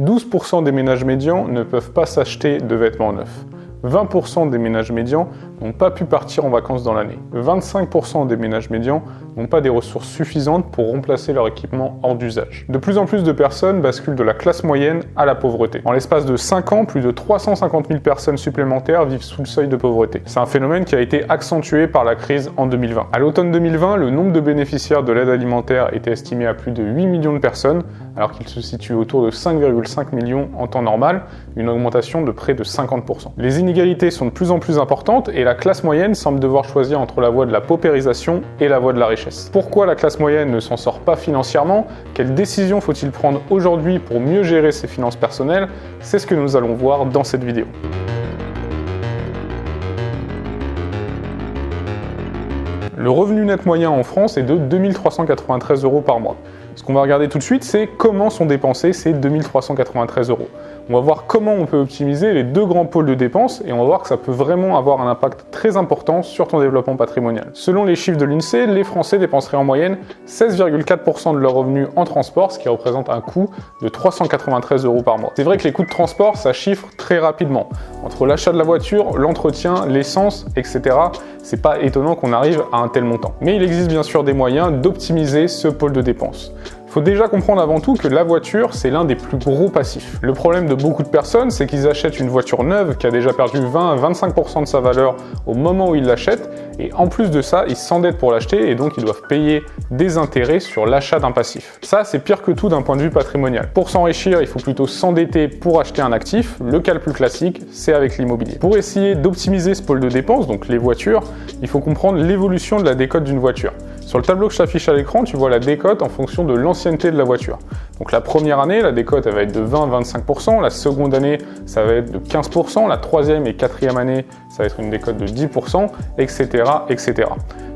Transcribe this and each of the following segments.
12% des ménages médians ne peuvent pas s'acheter de vêtements neufs. 20% des ménages médians n'ont pas pu partir en vacances dans l'année. 25% des ménages médians n'ont pas des ressources suffisantes pour remplacer leur équipement hors d'usage. De plus en plus de personnes basculent de la classe moyenne à la pauvreté. En l'espace de 5 ans, plus de 350 000 personnes supplémentaires vivent sous le seuil de pauvreté. C'est un phénomène qui a été accentué par la crise en 2020. À l'automne 2020, le nombre de bénéficiaires de l'aide alimentaire était estimé à plus de 8 millions de personnes, alors qu'il se situe autour de 5,5 millions en temps normal, une augmentation de près de 50%. Les inégalités sont de plus en plus importantes et la classe moyenne semble devoir choisir entre la voie de la paupérisation et la voie de la richesse. Pourquoi la classe moyenne ne s'en sort pas financièrement? Quelles décisions faut-il prendre aujourd'hui pour mieux gérer ses finances personnelles? C'est ce que nous allons voir dans cette vidéo. Le revenu net moyen en France est de 2 393 € par mois. Ce qu'on va regarder tout de suite, c'est comment sont dépensés ces 2 393 €. On va voir comment on peut optimiser les deux grands pôles de dépenses et on va voir que ça peut vraiment avoir un impact très important sur ton développement patrimonial. Selon les chiffres de l'INSEE, les Français dépenseraient en moyenne 16,4% de leurs revenus en transport, ce qui représente un coût de 393 € par mois. C'est vrai que les coûts de transport, ça chiffre très rapidement. Entre l'achat de la voiture, l'entretien, l'essence, etc., c'est pas étonnant qu'on arrive à un tel montant. Mais il existe bien sûr des moyens d'optimiser ce pôle de dépenses. Il faut déjà comprendre avant tout que la voiture, c'est l'un des plus gros passifs. Le problème de beaucoup de personnes, c'est qu'ils achètent une voiture neuve qui a déjà perdu 20 à 25% de sa valeur au moment où ils l'achètent, et en plus de ça, ils s'endettent pour l'acheter et donc ils doivent payer des intérêts sur l'achat d'un passif. Ça, c'est pire que tout d'un point de vue patrimonial. Pour s'enrichir, il faut plutôt s'endetter pour acheter un actif. Le cas le plus classique, c'est avec l'immobilier. Pour essayer d'optimiser ce pôle de dépenses, donc les voitures, il faut comprendre l'évolution de la décote d'une voiture. Sur le tableau que je t'affiche à l'écran, tu vois la décote en fonction de l'ancienneté de la voiture. Donc la première année, la décote elle va être de 20 à 25%, la seconde année, ça va être de 15%, la troisième et quatrième année, ça va être une décote de 10%, etc., etc.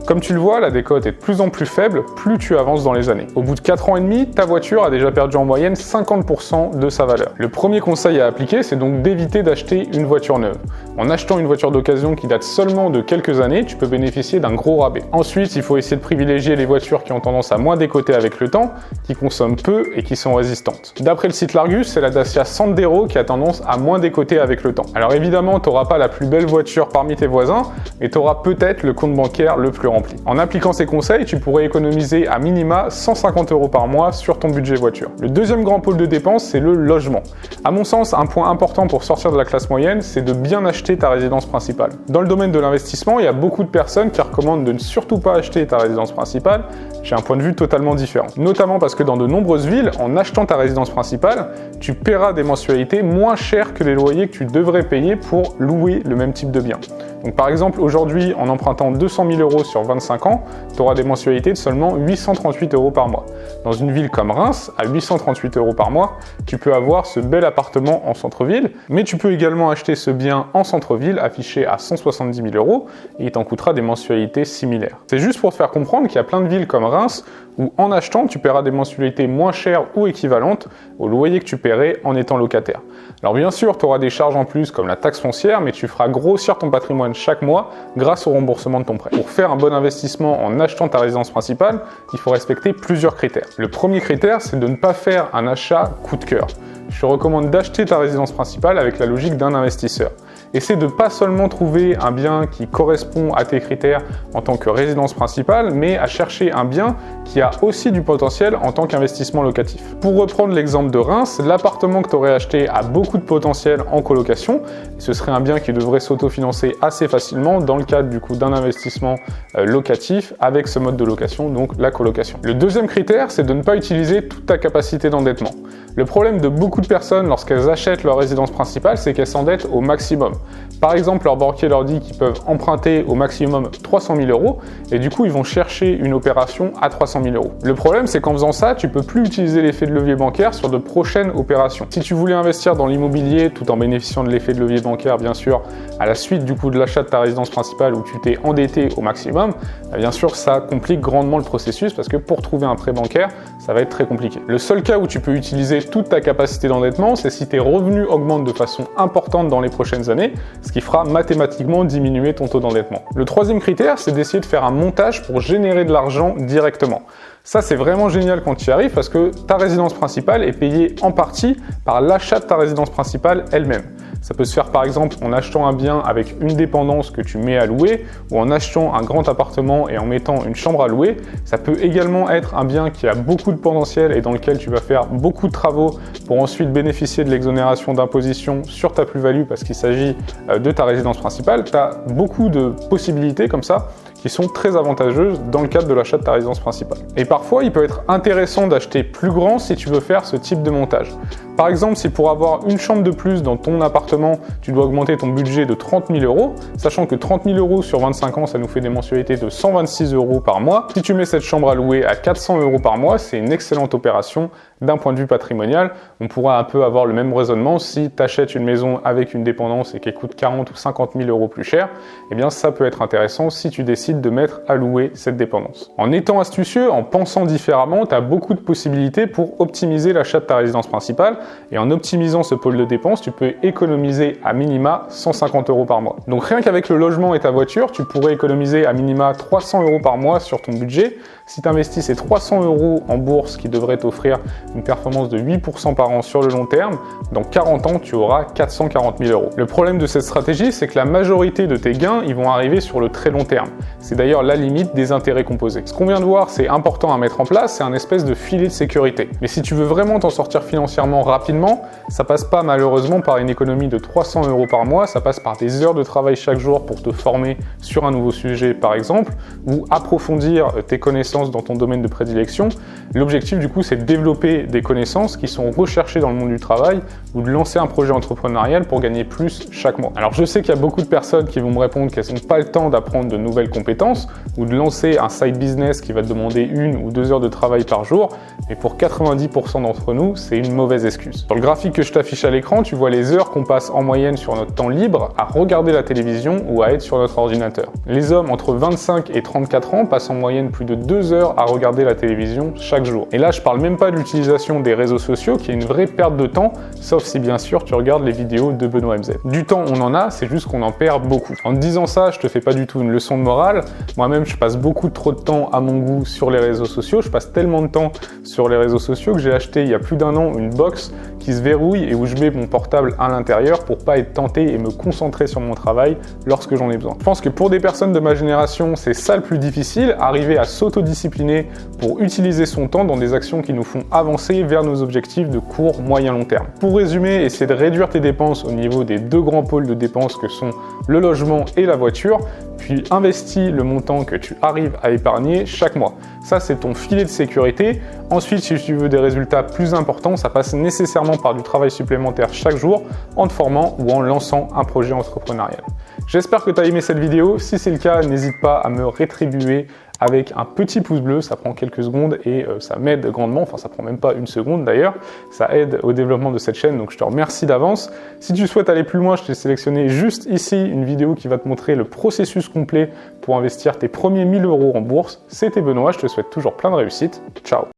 Comme tu le vois, la décote est de plus en plus faible, plus tu avances dans les années. Au bout de 4 ans et demi, ta voiture a déjà perdu en moyenne 50% de sa valeur. Le premier conseil à appliquer, c'est donc d'éviter d'acheter une voiture neuve. En achetant une voiture d'occasion qui date seulement de quelques années, tu peux bénéficier d'un gros rabais. Ensuite, il faut essayer de privilégier les voitures qui ont tendance à moins décoter avec le temps, qui consomment peu et qui sont résistantes. D'après le site Largus, c'est la Dacia Sandero qui a tendance à moins décoter avec le temps. Alors évidemment, tu n'auras pas la plus belle voiture parmi tes voisins, mais tu auras peut-être le compte bancaire le plus rempli. En appliquant ces conseils, tu pourrais économiser à minima 150 € par mois sur ton budget voiture. Le deuxième grand pôle de dépenses, c'est le logement. À mon sens, un point important pour sortir de la classe moyenne, c'est de bien acheter ta résidence principale. Dans le domaine de l'investissement, il y a beaucoup de personnes qui recommandent de ne surtout pas acheter ta résidence principale. J'ai un point de vue totalement différent. Notamment parce que dans de nombreuses villes, en achetant ta résidence principale, tu paieras des mensualités moins chères que les loyers que tu devrais payer pour louer le même type de bien. Donc par exemple, aujourd'hui, en empruntant 200 000 € sur 25 ans, tu auras des mensualités de seulement 838 € par mois. Dans une ville comme Reims, à 838 € par mois, tu peux avoir ce bel appartement en centre-ville, mais tu peux également acheter ce bien en centre-ville affiché à 170 000 € et il t'en coûtera des mensualités similaires. C'est juste pour te faire comprendre qu'il y a plein de villes comme Reims où en achetant, tu paieras des mensualités moins chères ou équivalentes au loyer que tu paierais en étant locataire. Alors bien sûr, tu auras des charges en plus comme la taxe foncière, mais tu feras grossir ton patrimoine chaque mois grâce au remboursement de ton prêt. Pour faire un bon investissement en achetant ta résidence principale, il faut respecter plusieurs critères. Le premier critère, c'est de ne pas faire un achat coup de cœur. Je te recommande d'acheter ta résidence principale avec la logique d'un investisseur. Essaie de pas seulement trouver un bien qui correspond à tes critères en tant que résidence principale, mais à chercher un bien qui a aussi du potentiel en tant qu'investissement locatif. Pour reprendre l'exemple de Reims, l'appartement que tu aurais acheté a beaucoup de potentiel en colocation. Ce serait un bien qui devrait s'autofinancer assez facilement dans le cadre du coup d'un investissement locatif avec ce mode de location, donc la colocation. Le deuxième critère, c'est de ne pas utiliser toute ta capacité d'endettement. Le problème de beaucoup de personnes lorsqu'elles achètent leur résidence principale, c'est qu'elles s'endettent au maximum. Par exemple, leur banquier leur dit qu'ils peuvent emprunter au maximum 300 000 € et du coup, ils vont chercher une opération à 300 000 €. Le problème, c'est qu'en faisant ça, tu peux plus utiliser l'effet de levier bancaire sur de prochaines opérations. Si tu voulais investir dans l'immobilier tout en bénéficiant de l'effet de levier bancaire, bien sûr, à la suite du coup de l'achat de ta résidence principale où tu t'es endetté au maximum, bien sûr, ça complique grandement le processus parce que pour trouver un prêt bancaire, ça va être très compliqué. Le seul cas où tu peux utiliser protège toute ta capacité d'endettement, c'est si tes revenus augmentent de façon importante dans les prochaines années, ce qui fera mathématiquement diminuer ton taux d'endettement. Le troisième critère, c'est d'essayer de faire un montage pour générer de l'argent directement. Ça, c'est vraiment génial quand tu y arrives parce que ta résidence principale est payée en partie par l'achat de ta résidence principale elle-même. Ça peut se faire par exemple en achetant un bien avec une dépendance que tu mets à louer ou en achetant un grand appartement et en mettant une chambre à louer. Ça peut également être un bien qui a beaucoup de potentiel et dans lequel tu vas faire beaucoup de travaux pour ensuite bénéficier de l'exonération d'imposition sur ta plus-value parce qu'il s'agit de ta résidence principale. Tu as beaucoup de possibilités comme ça qui sont très avantageuses dans le cadre de l'achat de ta résidence principale. Et parfois, il peut être intéressant d'acheter plus grand si tu veux faire ce type de montage. Par exemple, si pour avoir une chambre de plus dans ton appartement, tu dois augmenter ton budget de 30 000 €, sachant que 30 000 € sur 25 ans, ça nous fait des mensualités de 126 € par mois. Si tu mets cette chambre à louer à 400 € par mois, c'est une excellente opération d'un point de vue patrimonial. On pourra un peu avoir le même raisonnement si tu achètes une maison avec une dépendance et qu'elle coûte 40 ou 50 000 € plus cher, eh bien ça peut être intéressant si tu décides de mettre à louer cette dépendance. En étant astucieux, en pensant différemment, tu as beaucoup de possibilités pour optimiser l'achat de ta résidence principale et en optimisant ce pôle de dépenses, tu peux économiser à minima 150 € par mois. Donc rien qu'avec le logement et ta voiture, tu pourrais économiser à minima 300 € par mois sur ton budget. Si tu investis ces 300 € en bourse qui devrait t'offrir une performance de 8% par an sur le long terme, dans 40 ans, tu auras 440 000 €. Le problème de cette stratégie, c'est que la majorité de tes gains, ils vont arriver sur le très long terme. C'est d'ailleurs la limite des intérêts composés. Ce qu'on vient de voir, c'est important à mettre en place, c'est un espèce de filet de sécurité. Mais si tu veux vraiment t'en sortir financièrement rapidement, ça passe pas malheureusement par une économie de 300 € par mois, ça passe par des heures de travail chaque jour pour te former sur un nouveau sujet par exemple, ou approfondir tes connaissances dans ton domaine de prédilection. L'objectif du coup, c'est de développer des connaissances qui sont recherchées dans le monde du travail ou de lancer un projet entrepreneurial pour gagner plus chaque mois. Alors je sais qu'il y a beaucoup de personnes qui vont me répondre qu'elles n'ont pas le temps d'apprendre de nouvelles compétences ou de lancer un side business qui va te demander 1 ou 2 heures de travail par jour, mais pour 90% d'entre nous, c'est une mauvaise excuse. Sur le graphique que je t'affiche à l'écran, tu vois les heures qu'on passe en moyenne sur notre temps libre à regarder la télévision ou à être sur notre ordinateur. Les hommes entre 25 et 34 ans passent en moyenne plus de 2 heures à regarder la télévision chaque jour. Et là, je parle même pas de l'utilisation des réseaux sociaux qui est une vraie perte de temps, sauf si bien sûr tu regardes les vidéos de Benoît MZ. Du temps, on en a, c'est juste qu'on en perd beaucoup. En te disant ça, je te fais pas du tout une leçon de morale. Moi-même, je passe beaucoup trop de temps à mon goût sur les réseaux sociaux. Je passe tellement de temps sur les réseaux sociaux que j'ai acheté il y a plus d'1 an une box qui se verrouille et où je mets mon portable à l'intérieur pour pas être tenté et me concentrer sur mon travail lorsque j'en ai besoin. Je pense que pour des personnes de ma génération, c'est ça le plus difficile, arriver à s'autodiscipliner pour utiliser son temps dans des actions qui nous font avancer vers nos objectifs de court, moyen, long terme. Pour résumer, essaie de réduire tes dépenses au niveau des 2 grands pôles de dépenses que sont le logement et la voiture, puis investis le montant que tu arrives à épargner chaque mois. Ça, c'est ton filet de sécurité. Ensuite, si tu veux des résultats plus importants, ça passe nécessairement par du travail supplémentaire chaque jour en te formant ou en lançant un projet entrepreneurial. J'espère que tu as aimé cette vidéo. Si c'est le cas, n'hésite pas à me rétribuer avec un petit pouce bleu, ça prend quelques secondes et ça m'aide grandement, enfin ça prend même pas 1 seconde d'ailleurs, ça aide au développement de cette chaîne, donc je te remercie d'avance. Si tu souhaites aller plus loin, je t'ai sélectionné juste ici une vidéo qui va te montrer le processus complet pour investir tes premiers 1 000 € en bourse. C'était Benoît, je te souhaite toujours plein de réussite, ciao.